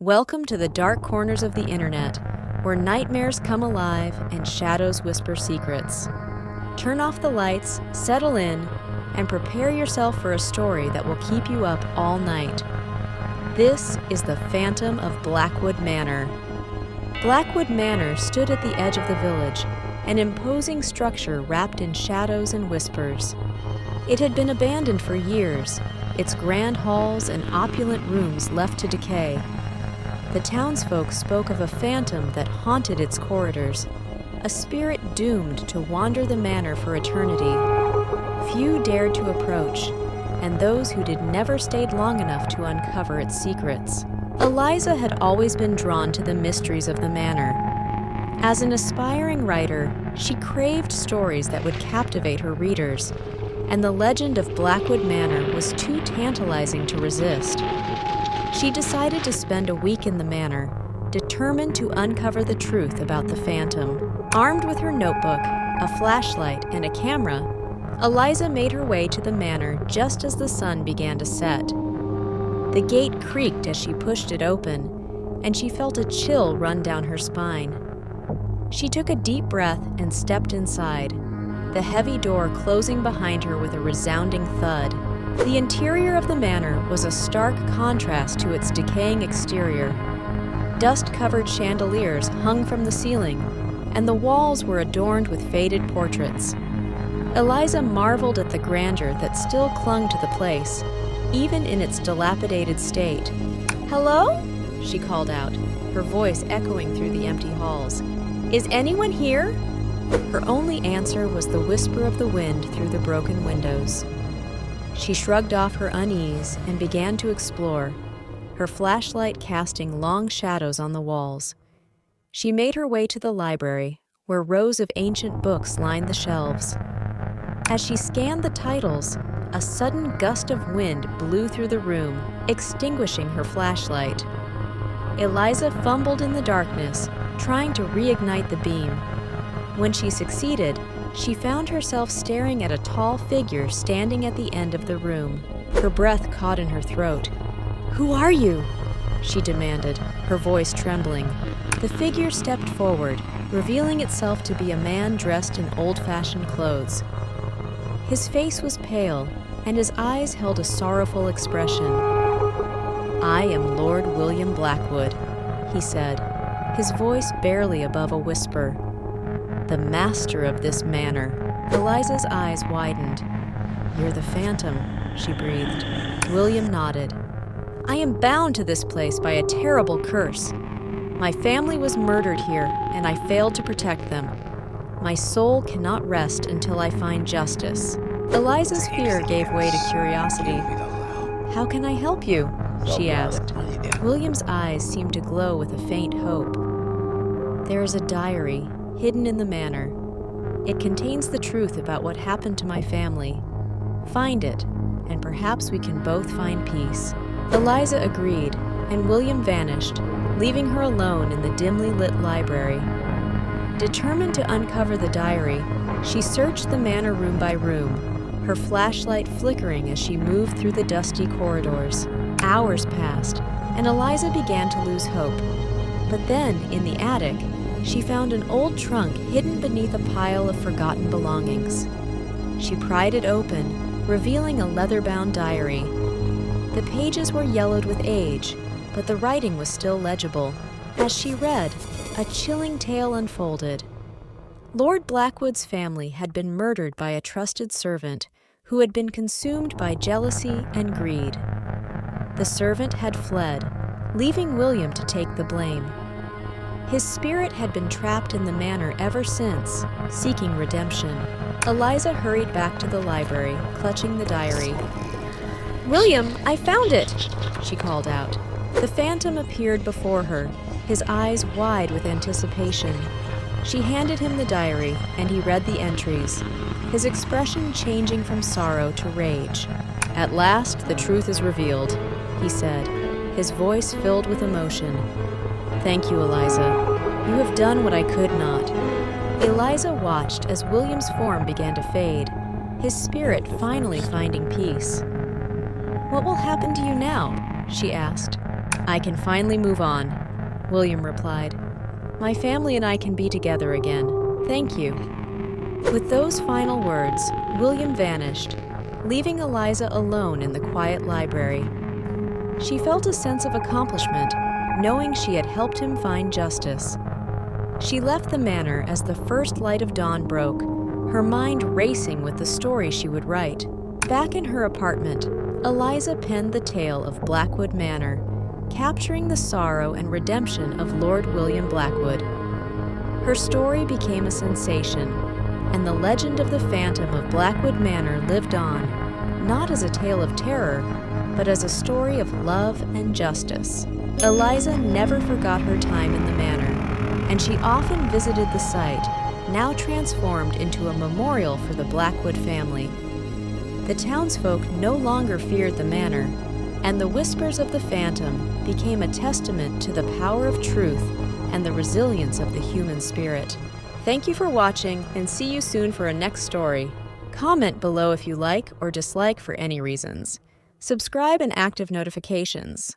Welcome to the dark corners of the internet, where nightmares come alive and shadows whisper secrets. Turn off the lights, settle in, and prepare yourself for a story that will keep you up all night. This is the Phantom of Blackwood Manor. Blackwood Manor stood at the edge of the village, an imposing structure wrapped in shadows and whispers. It had been abandoned for years, its grand halls and opulent rooms left to decay. The townsfolk spoke of a phantom that haunted its corridors, a spirit doomed to wander the manor for eternity. Few dared to approach, and those who did never stayed long enough to uncover its secrets. Eliza had always been drawn to the mysteries of the manor. As an aspiring writer, she craved stories that would captivate her readers, and the legend of Blackwood Manor was too tantalizing to resist. She decided to spend a week in the manor, determined to uncover the truth about the phantom. Armed with her notebook, a flashlight, and a camera, Eliza made her way to the manor just as the sun began to set. The gate creaked as she pushed it open, and she felt a chill run down her spine. She took a deep breath and stepped inside, the heavy door closing behind her with a resounding thud. The interior of the manor was a stark contrast to its decaying exterior. Dust-covered chandeliers hung from the ceiling, and the walls were adorned with faded portraits. Eliza marveled at the grandeur that still clung to the place, even in its dilapidated state. "Hello?" she called out, her voice echoing through the empty halls. "Is anyone here?" Her only answer was the whisper of the wind through the broken windows. She shrugged off her unease and began to explore, her flashlight casting long shadows on the walls. She made her way to the library, where rows of ancient books lined the shelves. As she scanned the titles, a sudden gust of wind blew through the room, extinguishing her flashlight. Eliza fumbled in the darkness, trying to reignite the beam. When she succeeded, she found herself staring at a tall figure standing at the end of the room. Her breath caught in her throat. "Who are you?" she demanded, her voice trembling. The figure stepped forward, revealing itself to be a man dressed in old-fashioned clothes. His face was pale, and his eyes held a sorrowful expression. "I am Lord William Blackwood," he said, his voice barely above a whisper. "The master of this manor." Eliza's eyes widened. "You're the phantom," she breathed. William nodded. "I am bound to this place by a terrible curse. My family was murdered here, and I failed to protect them. My soul cannot rest until I find justice." Eliza's fear gave way to curiosity. "How can I help you?" she asked. William's eyes seemed to glow with a faint hope. "There is a diary hidden in the manor. It contains the truth about what happened to my family. Find it, and perhaps we can both find peace." Eliza agreed, and William vanished, leaving her alone in the dimly lit library. Determined to uncover the diary, she searched the manor room by room, her flashlight flickering as she moved through the dusty corridors. Hours passed, and Eliza began to lose hope. But then, in the attic, she found an old trunk hidden beneath a pile of forgotten belongings. She pried it open, revealing a leather-bound diary. The pages were yellowed with age, but the writing was still legible. As she read, a chilling tale unfolded. Lord Blackwood's family had been murdered by a trusted servant who had been consumed by jealousy and greed. The servant had fled, leaving William to take the blame. His spirit had been trapped in the manor ever since, seeking redemption. Eliza hurried back to the library, clutching the diary. "William, I found it!" she called out. The phantom appeared before her, his eyes wide with anticipation. She handed him the diary, and he read the entries, his expression changing from sorrow to rage. "At last, the truth is revealed," he said, his voice filled with emotion. "Thank you, Eliza. You have done what I could not." Eliza watched as William's form began to fade, his spirit finally finding peace. "What will happen to you now?" she asked. "I can finally move on," William replied. "My family and I can be together again. Thank you." With those final words, William vanished, leaving Eliza alone in the quiet library. She felt a sense of accomplishment, knowing she had helped him find justice. She left the manor as the first light of dawn broke, her mind racing with the story she would write. Back in her apartment, Eliza penned the tale of Blackwood Manor, capturing the sorrow and redemption of Lord William Blackwood. Her story became a sensation, and the legend of the phantom of Blackwood Manor lived on, not as a tale of terror, but as a story of love and justice. Eliza never forgot her time in the manor, and she often visited the site, now transformed into a memorial for the Blackwood family. The townsfolk no longer feared the manor, and the whispers of the phantom became a testament to the power of truth and the resilience of the human spirit. Thank you for watching, and see you soon for a next story. Comment below if you like or dislike for any reasons. Subscribe and active notifications.